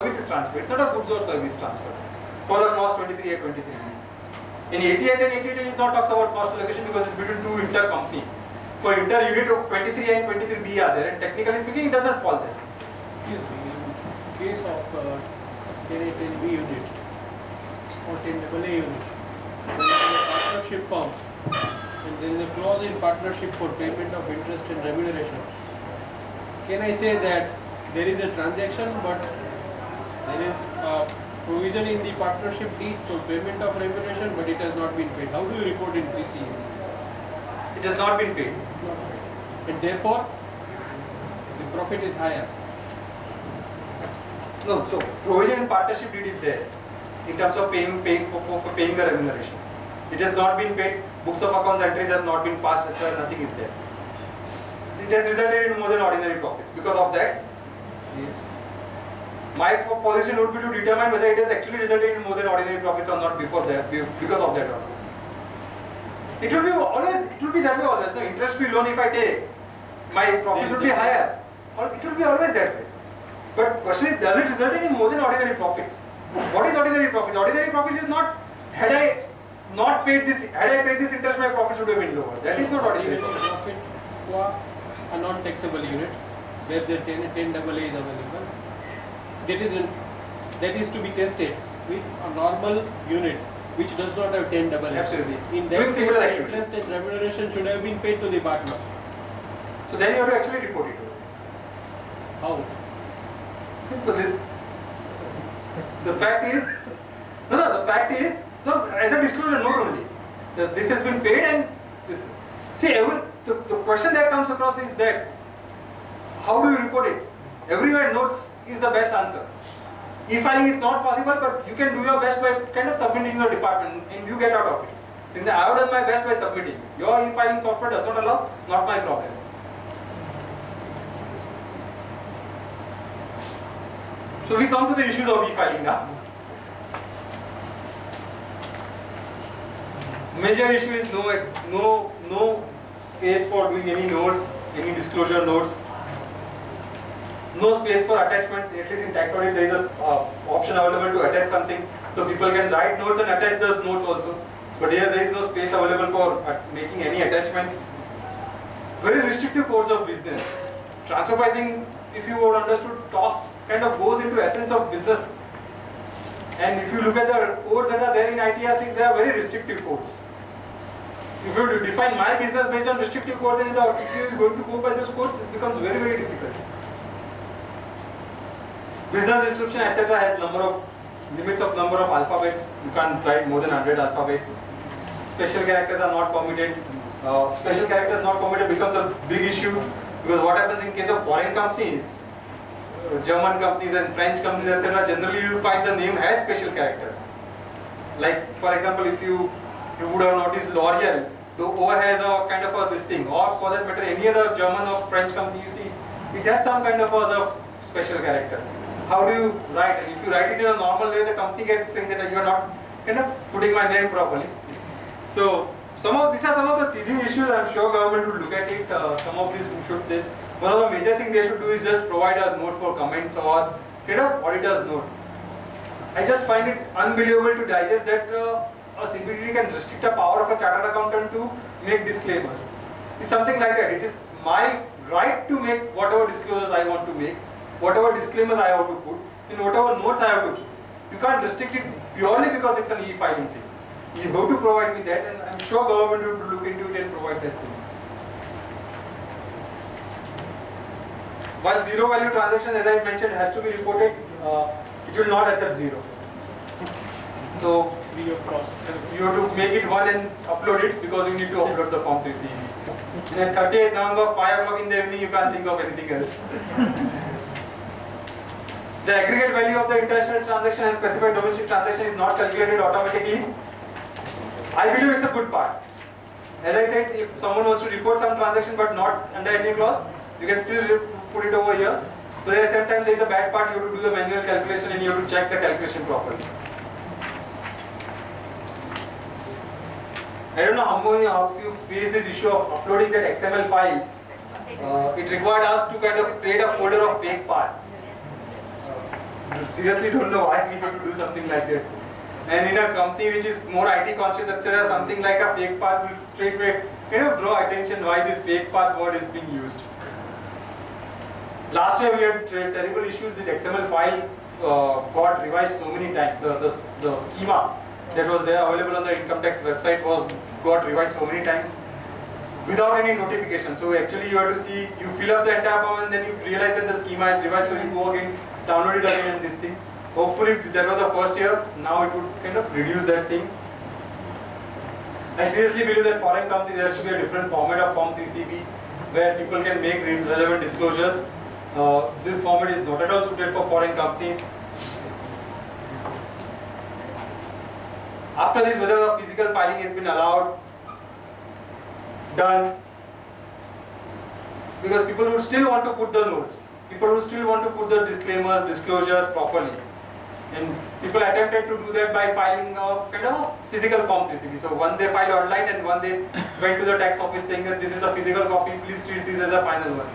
service is transfer. It's not a goods or service transfer for the clause 23A, 23B. In 88 and 88 it not talks about cost allocation because it's between two inter-company. For inter-unit, 23A and 23B are there, and technically speaking, it doesn't fall there. Excuse me, in case of 10A10B unit or 10AA unit, when a partnership forms and there is a clause in partnership for payment of interest and remuneration, can I say that there is a transaction but there is a provision in the partnership deed for payment of remuneration but it has not been paid? How do you report in 3C? It has not been paid. And therefore, the profit is higher. No, so provision in partnership deed is there in terms of paying for paying the remuneration. It has not been paid. Books of accounts entries has not been passed, etc. Nothing is there. It has resulted in more than ordinary profits. Because of that, Yes. my position would be to determine whether it has actually resulted in more than ordinary profits or not before that, because of that or not. It will be that way always. No, interest-free loan if I take, my profits would be higher. Or it will be always that way. But question is, does it result in more than ordinary profits? What is ordinary profits? Ordinary profits is not had I paid this interest, my profits would have been lower. That is not ordinary Even profit. profit for a non-taxable unit where the 10AA is available, that is to be tested with a normal unit which does not have 10AA. Absolutely. In Doing that similar case, activity. interest and remuneration should have been paid to the partner. So then you have to actually report it. How? Simple. The fact is, as a disclosure note only, that this has been paid and this. See, the question that comes across is that, how do you report it? Everywhere notes is the best answer. E-filing is not possible, but you can do your best by kind of submitting your department and you get out of it. Since I have done my best by submitting. Your e-filing software does not allow, not my problem. So we come to the issues of e-filing now. Major issue is no space for doing any notes, any disclosure notes. No space for attachments. At least in tax audit there is an option available to attach something. So people can write notes and attach those notes also. But here there is no space available for making any attachments. Very restrictive codes of business. Transfer pricing, if you would understood, talks kind of goes into essence of business. And if you look at the codes that are there in ITR 6, they are very restrictive codes. If you define my business based on restrictive codes and if you is going to go by those codes, it becomes very, very difficult. Business description, etc. has limits of number of alphabets. You can't write more than 100 alphabets. Special characters are not permitted. Special characters not permitted becomes a big issue because what happens in case of foreign companies, German companies and French companies, etc. Generally, you will find the name has special characters. Like for example, if you would have noticed L'Oreal, the O has a kind of a this thing, or for that matter, any other German or French company you see, it has some kind of other special character. How do you write? And if you write it in a normal way, the company gets saying that you are not kind of putting my name properly. So these are some of the teething issues. I'm sure government will look at it. Some of these should. One of the major things they should do is just provide a note for comments or kind of auditor's note. I just find it unbelievable to digest that a CBDT can restrict the power of a chartered accountant to make disclaimers. It's something like that. It is my right to make whatever disclosures I want to make, whatever disclaimers I have to put, in whatever notes I have to put. You can't restrict it purely because it's an e-filing thing. You have to provide me that, and I'm sure government will look into it and provide that thing. While zero value transaction, as I mentioned, has to be reported, it will not accept zero. So Free of cost. you have to make it one and upload it because you need to upload the form 3CE. And at 30th November, 5 o'clock in the evening, you can't think of anything else. The aggregate value of the international transaction and specified domestic transaction is not calculated automatically. I believe it's a good part. As I said, if someone wants to report some transaction but not under any clause, you can still put it over here. But at the same time, there is a bad part. You have to do the manual calculation and you have to check the calculation properly. I don't know how you face this issue of uploading that XML file. It required us to kind of create a folder of fake part. seriously don't know why we need to do something like that. And in a company which is more IT conscious, etc., something like a fake path will straightway draw attention why this fake path word is being used. Last year we had terrible issues with XML file got revised so many times. The schema that was there available on the income tax website got revised so many times without any notification. So actually you have to see, you fill up the entire form and then you realize that the schema is revised, so you go again, download it again and this thing. Hopefully if that was the first year, now it would kind of reduce that thing. I seriously believe that foreign companies there has to be a different format of Form 3CB where people can make relevant disclosures. This format is not at all suited for foreign companies. After this, whether the physical filing has been allowed, done, because people would still want to put the notes, people would still want to put the disclaimers, disclosures properly, and people attempted to do that by filing a kind of a physical Form 3CB. So one they filed online and one they went to the tax office saying that this is a physical copy, please treat this as a final one.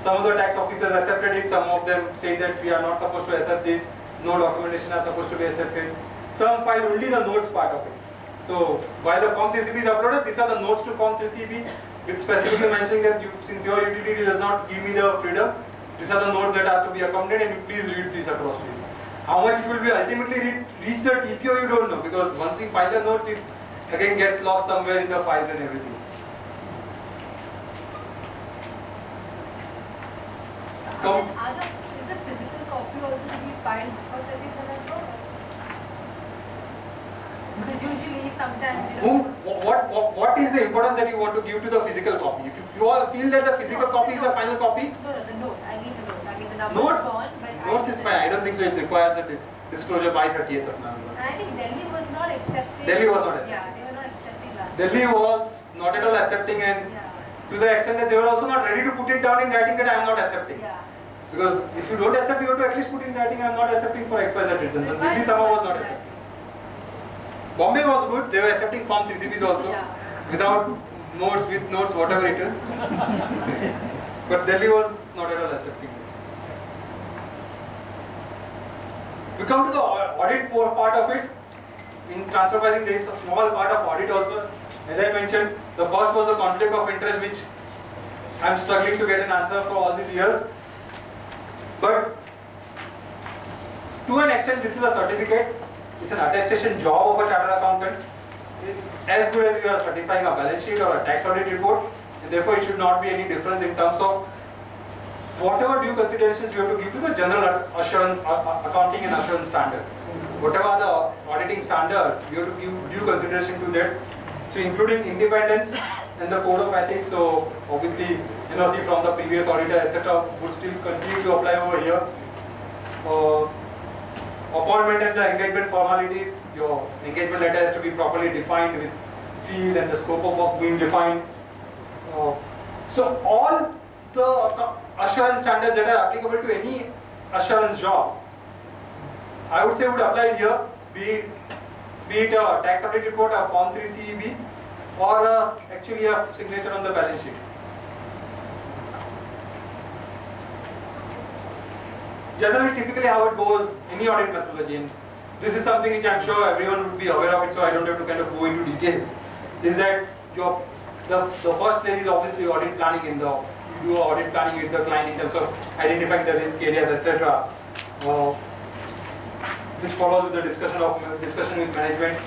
Some of the tax officers accepted it, some of them said that we are not supposed to accept this, no documentation are supposed to be accepted. Some filed only the notes part of it. So while the Form 3CB is uploaded, these are the notes to Form 3CB with specifically mentioning that since your utility does not give me the freedom, these are the notes that are to be accompanied and you please read this across to you. How much it will be ultimately reach the TPO you don't know, because once you file the notes it again gets lost somewhere in the files and everything. Is the physical copy also to be filed before 31st October? Because usually sometimes what is the importance that you want to give to the physical copy? If you all feel that the physical copy is the final copy, no, the notes. I mean the notes. I mean the numbers notes, gone, but notes is fine. I don't think so. It requires a disclosure by 30th of November. And I think Delhi was not accepting. Delhi was not accepting. Yeah, they were not accepting last. Delhi was not at all accepting, and to the extent that they were also not ready to put it down in writing that I am not accepting. Yeah. Because if you don't accept, you have to at least put in writing I am not accepting for XYZ reasons. But Delhi somehow was not accepting. Bombay was good. They were accepting Form 3CBs also, without notes, with notes, whatever it is. But Delhi was not at all accepting it. We come to the audit part of it. In transfer pricing, there is a small part of audit also. As I mentioned, the first was the conflict of interest, which I am struggling to get an answer for all these years. But to an extent, this is a certificate. It's an attestation job of a chartered accountant. It's as good as you are certifying a balance sheet or a tax audit report, and therefore it should not be any difference in terms of whatever due considerations you have to give to the general assurance, accounting and assurance standards. Whatever are the auditing standards, you have to give due consideration to that. So including independence and the code of ethics. So obviously NOC from the previous auditor, etc., would still continue to apply over here. Appointment and the engagement formalities. Your engagement letter has to be properly defined with fees and the scope of work being defined. So all the assurance standards that are applicable to any assurance job, I would say would apply here, be it a tax audit report, a Form 3CEB, or actually a signature on the balance sheet. Generally, typically how it goes, any audit methodology, and this is something which I'm sure everyone would be aware of it, so I don't have to kind of go into details, is that the first place is obviously audit planning. You do audit planning with the client in terms of identifying the risk areas, etc., which follows with the discussion with management,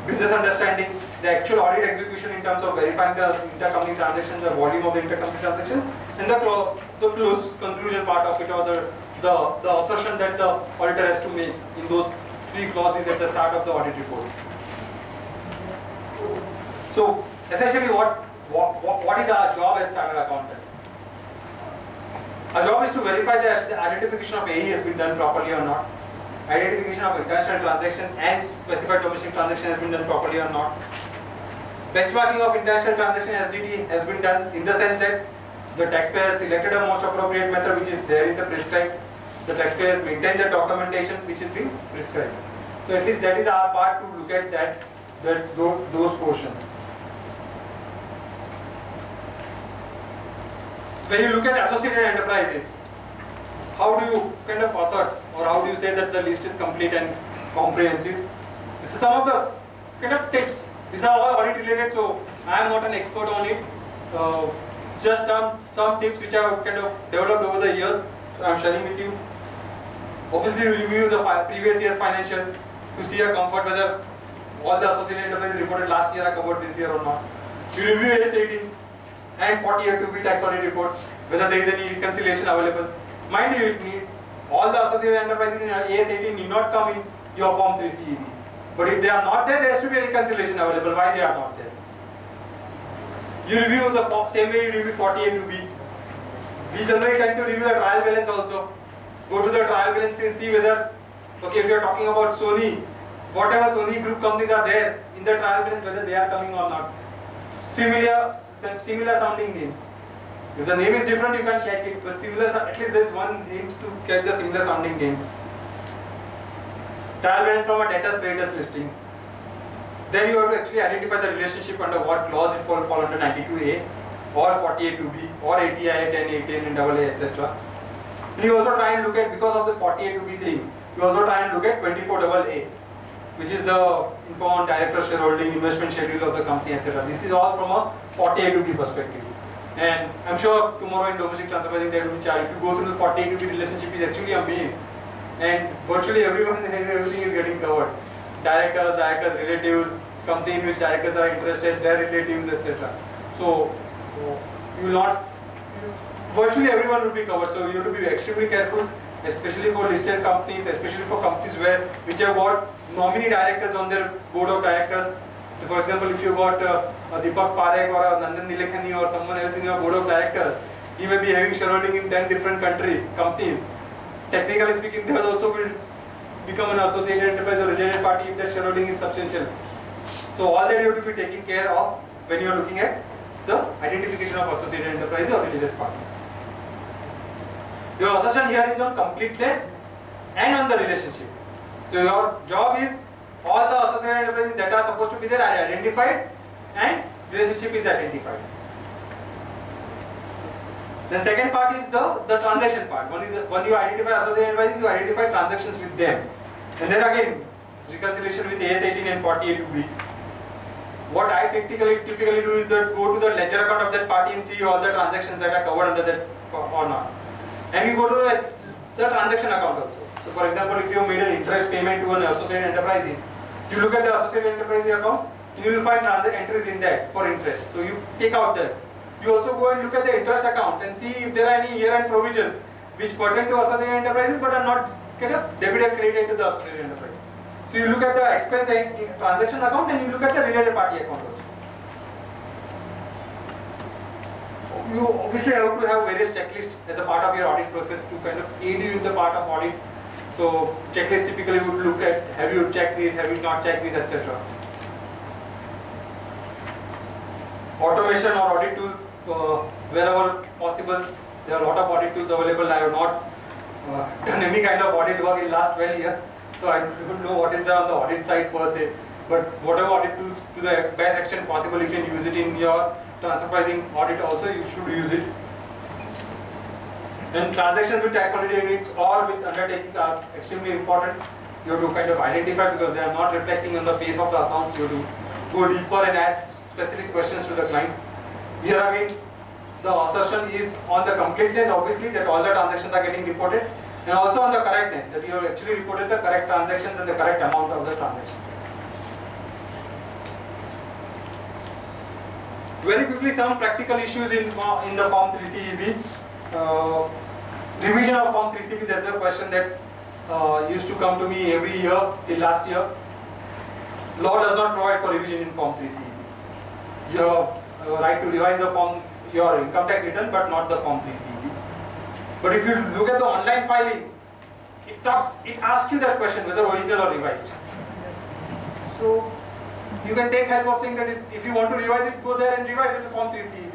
business understanding, the actual audit execution in terms of verifying the intercompany transactions, the volume of the intercompany transaction, and the close conclusion part of it, or the assertion that the auditor has to make in those 3 clauses at the start of the audit report. So essentially, what is our job as chartered accountant? Our job is to verify that the identification of AE has been done properly or not. Identification of international transaction and specified domestic transaction has been done properly or not. Benchmarking of international transaction SDT has been done in the sense that the taxpayer selected a most appropriate method which is there in the prescribed. The taxpayer has maintained the documentation which is being prescribed. So at least that is our part to look at those portions. When you look at associated enterprises, how do you kind of assert, or how do you say that the list is complete and comprehensive? This is some of the kind of tips. These are all audit related, so I am not an expert on it. Just some tips which I have kind of developed over the years, so I am sharing with you. Obviously, you review the previous year's financials to see a comfort whether all the associated enterprises reported last year are covered this year or not. You review AS18 and 48-2B tax audit report, whether there is any reconciliation available. Mind you, all the associated enterprises in AS18 need not come in your Form 3 CEB. But if they are not there, there has to be a reconciliation available. Why they are not there? You review the same way you review 48-2B. We generally tend to review the trial balance also. Go to the trial balance and see whether, okay, if you are talking about Sony, whatever Sony group companies are there in the trial balance, whether they are coming or not. Similar sounding names. If the name is different, you can catch it, but similar, at least there is one name to catch the similar sounding names. Trial balance from a debtors creditors listing. Then you have to actually identify the relationship under what clause it fall under 92A or 48-2B or 80I, 10A, and AA, etc. And you also try and look at, because of the 48-2B thing, you also try and look at 24AA, which is the inform on director shareholding, investment schedule of the company, etc. This is all from a 48-2B perspective. And I'm sure tomorrow in domestic transfer pricing there will be charge. If you go through the 48-2B relationship, is actually a maze. And virtually everyone and everything is getting covered. Directors, relatives, company in which directors are interested, their relatives, etc. So you will not, virtually everyone will be covered. So you have to be extremely careful, especially for listed companies, especially for companies which have got nominee directors on their board of directors. So for example, if you got a Deepak Parekh or a Nandan Nilekhani or someone else in your board of directors, he may be having shareholding in 10 different companies. Technically speaking, they also will become an associated enterprise or related party if their shareholding is substantial. So all that you have to be taking care of when you are looking at the identification of associated enterprises or related parties. Your assertion here is on completeness and on the relationship. So your job is all the associated enterprises that are supposed to be there are identified and relationship is identified. The second part is the transaction part. One is when you identify associated enterprises, you identify transactions with them. And then again, reconciliation with AS18 and 48-2B. What I typically do is that go to the ledger account of that party and see all the transactions that are covered under that or not. And you go to the transaction account also. So for example, if you made an interest payment to an associated enterprises, you look at the associated enterprise account, you will find entries in that for interest. So you take out that. You also go and look at the interest account and see if there are any year-end provisions which pertain to associated enterprises but are not kind of debited and credited to the associated enterprise. So you look at the expense transaction account and you look at the related party account also. You obviously have to have various checklists as a part of your audit process to kind of aid you in the part of audit. So checklist typically would look at, have you checked this, have you not checked this, etc. Automation or audit tools, wherever possible. There are a lot of audit tools available. I have not done any kind of audit work in last 12 years. So I don't know what is there on the audit side per se. But whatever audit tools to the best extent possible, you can use it in your transfer pricing audit also, you should use it. And transactions with tax holiday units or with undertakings are extremely important. You have to kind of identify because they are not reflecting on the face of the accounts. You have to go deeper and ask specific questions to the client. Here again, the assertion is on the completeness, obviously, that all the transactions are getting reported, and also on the correctness, that you have actually reported the correct transactions and the correct amount of the transactions. Very quickly, some practical issues in the Form 3CEB. Revision of Form 3CEB, that's a question that used to come to me every year till last year. Law does not provide for revision in Form 3CEB. You have a right to revise the form, your income tax return, but not the Form 3CEB. But if you look at the online filing, it asks you that question whether original or revised. So you can take help of saying that if you want to revise it, go there and revise it to Form 3CEB.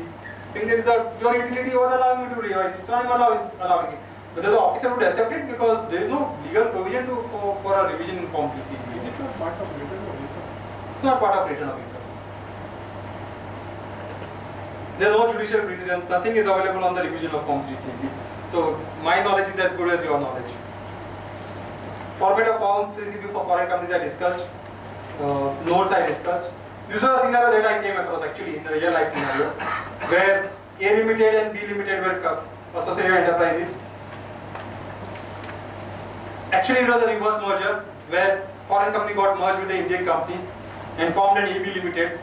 Saying that your utility was allowing me to revise it, so I am allowing it. Whether the officer would accept it because there is no legal provision for a revision in Form 3CEB. It's not part of return of income. It's not part of return of income. There is no judicial precedence, nothing is available on the revision of Form 3CEB. So my knowledge is as good as your knowledge. Format of Form 3CB for foreign companies I discussed. Notes I discussed. This was a scenario that I came across actually in the real life scenario, where A Limited and B Limited were associated enterprises. Actually, it was a reverse merger where foreign company got merged with the Indian company and formed an AB Limited.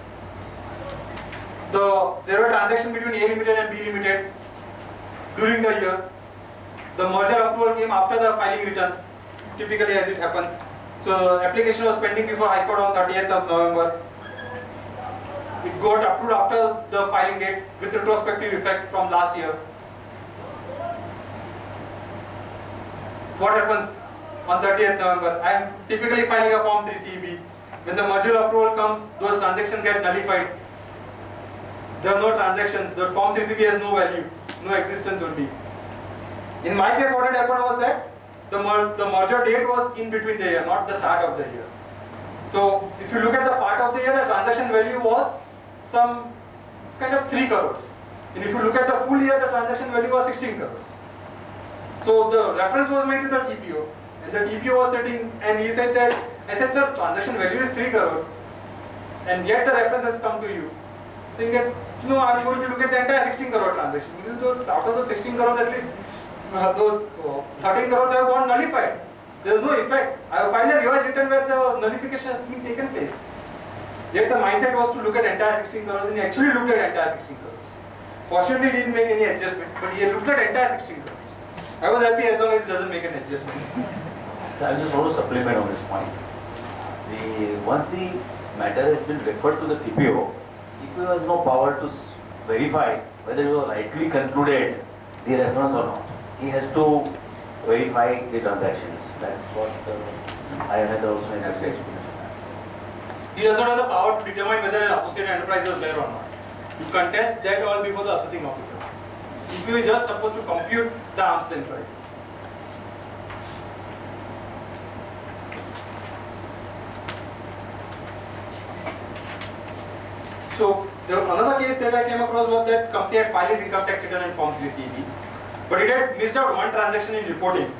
There were transactions between A Limited and B Limited during the year. The merger approval came after the filing return, typically as it happens. So the application was pending before High Court on 30th of November. It got approved after the filing date with retrospective effect from last year. What happens on 30th November? I am typically filing a Form 3CB. When the merger approval comes, those transactions get nullified. There are no transactions. The Form 3CB has no value, no existence will be. In my case, what had happened was that the merger date was in between the year, not the start of the year. So if you look at the part of the year, the transaction value was some kind of 3 crores. And if you look at the full year, the transaction value was 16 crores. So the reference was made to the TPO, and the TPO was sitting, and he said that, I said, sir, transaction value is 3 crores, and yet the reference has come to you, saying that, no, I'm going to look at the entire 16 crore transaction. Because out of those 16 crores, at least those 13 crores have gone nullified. There is no effect. I have filed a revised return where the nullification has been taken place. Yet the mindset was to look at entire 16 crores, and he actually looked at entire 16 crores. Fortunately, he didn't make any adjustment, but he looked at entire 16 crores. I was happy as long as he doesn't make an adjustment. I just want to supplement on this point. Once the matter has been referred to the TPO, TPO has no power to verify whether it was rightly concluded the reference or not. He has to verify the transactions. That's what I had also in the explanation. He does not have the power to determine whether an associated enterprise was there or not. You contest that all before the assessing officer. TPO is just supposed to compute the arm's length price. So another case that I came across was that company had filed its income tax return in Form 3CB, but it had missed out one transaction in reporting.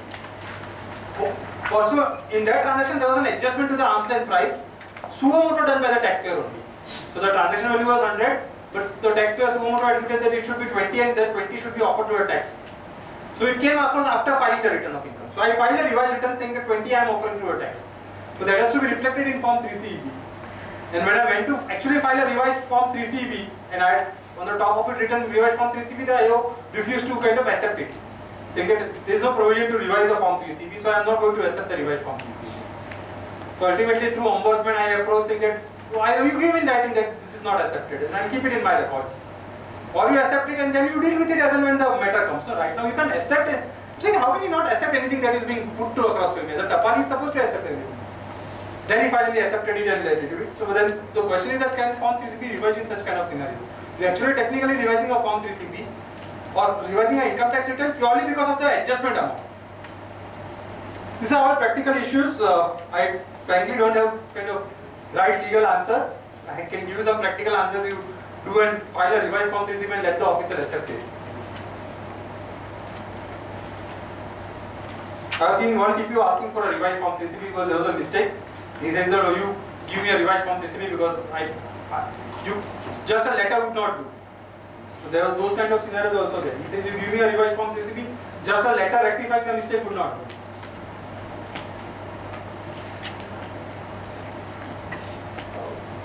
In that transaction, there was an adjustment to the arm's length price, suo motu done by the taxpayer only. So the transaction value was 100, but the taxpayer suo motu admitted that it should be 20 and that 20 should be offered to a tax. So it came across after filing the return of income. So I filed a revised return saying that 20 I am offering to a tax. So that has to be reflected in Form 3CB. And when I went to actually file a revised Form 3CB, and I had on the top of it written revised Form 3CB, the IO refused to kind of accept it, saying that there is no provision to revise the Form 3CB, so I am not going to accept the revised Form 3CB. So ultimately through Ombudsman I approached saying that, why do you give in writing that this is not accepted, and I'll keep it in my records. Or you accept it and then you deal with it as and when the matter comes. So right now you can't accept it. I'm saying, how can you not accept anything that is being put to across to him? The Tapani is supposed to accept everything. Then he finally accepted it and let it do it. So then the question is that can Form 3CB be revised in such kind of scenario? We are actually technically revising a Form 3CB or revising an income tax return purely because of the adjustment amount. These are all practical issues. I frankly don't have kind of right legal answers. I can give you some practical answers. You do and file a revised Form 3CB and let the officer accept it. I have seen one TPO asking for a revised Form 3CB because there was a mistake. He says that, oh, you give me a revised Form 3CB because just a letter would not do. So there are those kind of scenarios also there. He says, you give me a revised Form 3CB, just a letter rectifying the mistake would not do.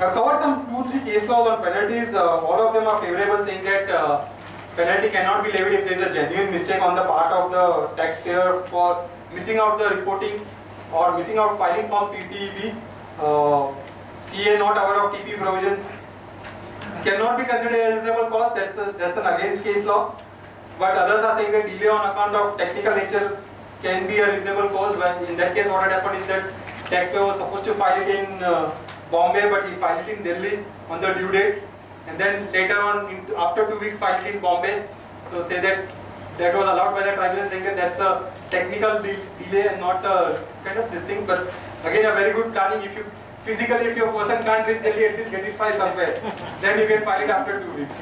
I've covered some 2-3 case laws on penalties. All of them are favorable, saying that penalty cannot be levied if there is a genuine mistake on the part of the taxpayer for missing out the reporting or missing out filing Form 3CB. CA not aware of TP provisions cannot be considered a reasonable cause. That's an against case law. But others are saying that delay on account of technical nature can be a reasonable cause. When in that case, what had happened is that taxpayer was supposed to file it in Bombay, but he filed it in Delhi on the due date, and then later on, after 2 weeks, filed it in Bombay. So say that was allowed by the tribunal, saying that that's a technical delay and not a kind of this thing. But again, a very good planning. If you physically, if your person can't reach Delhi, at least get it filed somewhere. Then you can file it after 2 weeks.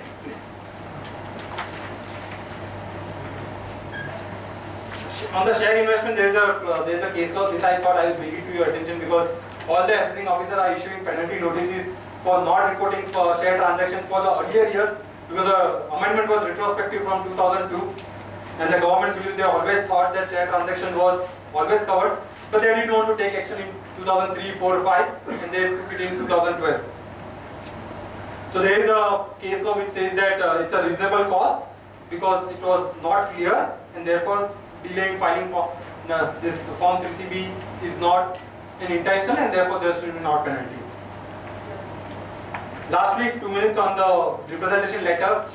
On the share investment, there is a case law. This I thought I will bring it to your attention because all the assessing officers are issuing penalty notices for not reporting for share transaction for the earlier years, because the amendment was retrospective from 2002, and the government believes they always thought that share transaction was always covered, but they didn't want to take action in 2003, 4, 5, and they took it in 2012. So there is a case law which says that it's a reasonable cause because it was not clear, and therefore delaying filing for this form 3CB is not an intentional, and therefore there should be not penalty. Lastly, 2 minutes on the representation letter.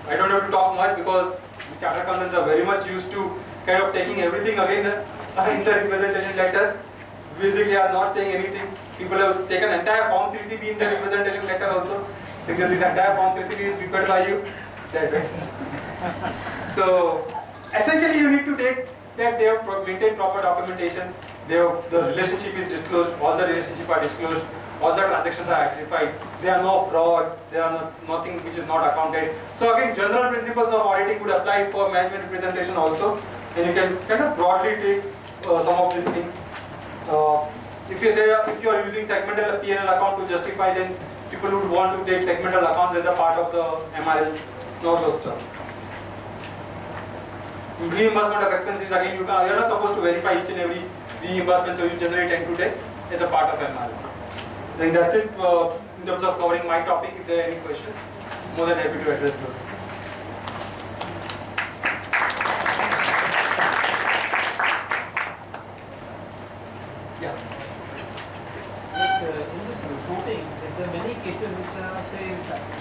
I don't have to talk much because the chartered accountants are very much used to kind of taking everything again in the representation letter. Basically, are not saying anything. People have taken entire form 3CB in the representation letter also. Because this entire form 3CB is prepared by you. That way. So essentially, you need to take that they have maintained proper documentation. The relationship is disclosed. All the relationship are disclosed. All the transactions are identified. There are no frauds. There are nothing which is not accounted. So again, general principles of auditing would apply for management representation also. And you can kind of broadly take some of these things. If you are using segmental P&L account to justify, then people would want to take segmental accounts as a part of the MRL, not those stuff. Reimbursement of expenses, again, you are not supposed to verify each and every reimbursement, so you generally tend to take as a part of MRL. I think that's it in terms of covering my topic. If there are any questions, more than happy to address those. Yeah. Like in this reporting, there are many cases which are, say,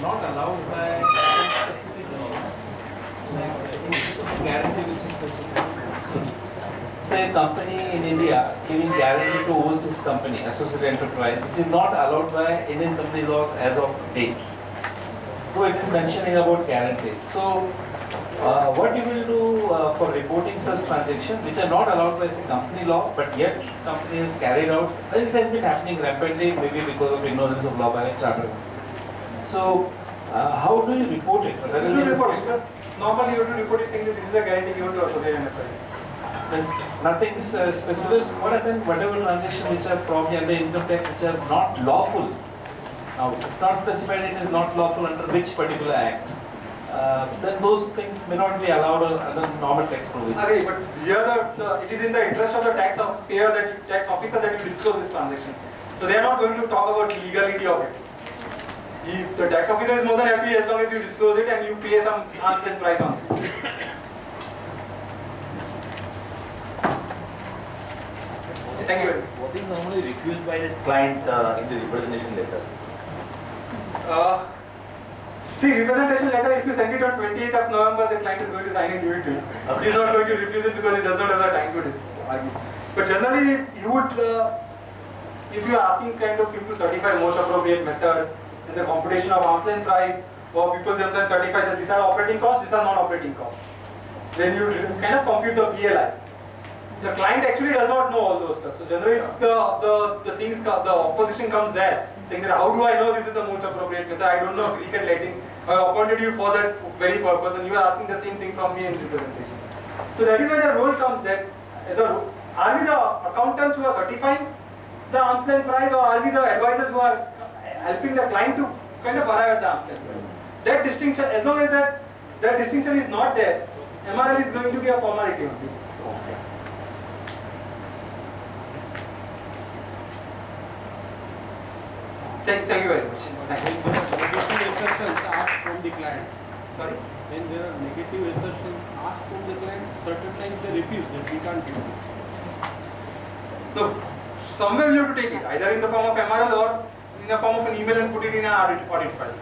not allowed by some specific laws. Like in case of guarantee which is specific. Say a company in India giving guarantee to overseas company, associate enterprise, which is not allowed by Indian company laws as of date. So it is mentioning about guarantee. So what you will do for reporting such transactions which are not allowed by say company law, but yet company has carried out, and it has been happening rapidly, maybe because of ignorance of law by chartered. So how do you report it? Normally you have to report it saying that this is a guarantee given to associate enterprise. There's nothing specific. Because what happens, whatever transactions which are probably under income tax which are not lawful, now it's not specified it is not lawful under which particular act, then those things may not be allowed under normal tax provisions. Okay, but here it is in the interest of the tax officer that you disclose this transaction. So they are not going to talk about the legality of it. The tax officer is more than happy as long as you disclose it and you pay some arm's length price on it. Thank you very much. What is normally refused by the client in the representation letter? See, representation letter, if you send it on 28th of November, the client is going to sign and give it to you. He is not going to refuse it because he does not have the time to argue. But generally, you would, if you are asking kind of him to certify most appropriate method in the computation of arm's length price, or people themselves certify that these are operating costs, these are not operating costs. Then you kind of compute the PLI. The client actually does not know all those stuff. So generally, the opposition comes there, saying that how do I know this is the most appropriate method? I don't know Greek and Latin. I appointed you for that very purpose, and you are asking the same thing from me in representation. So that is why the role comes that are we the accountants who are certifying the arm's length price, or are we the advisors who are helping the client to kind of arrive at the arm's length price? That distinction, as long as that distinction is not there, MRL is going to be a formality only. Thank you very much. Thanks. Negative assertions asked from the client. Sorry? When there are negative assertions asked from the client, certain times they refuse that we can't give this. No, somewhere you have to take it, either in the form of MRL or in the form of an email and put it in an audit file.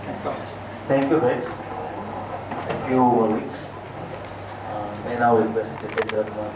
Thanks so much. Thank you, friends. Thank you, Maurice. May now request Jitendra Kumar.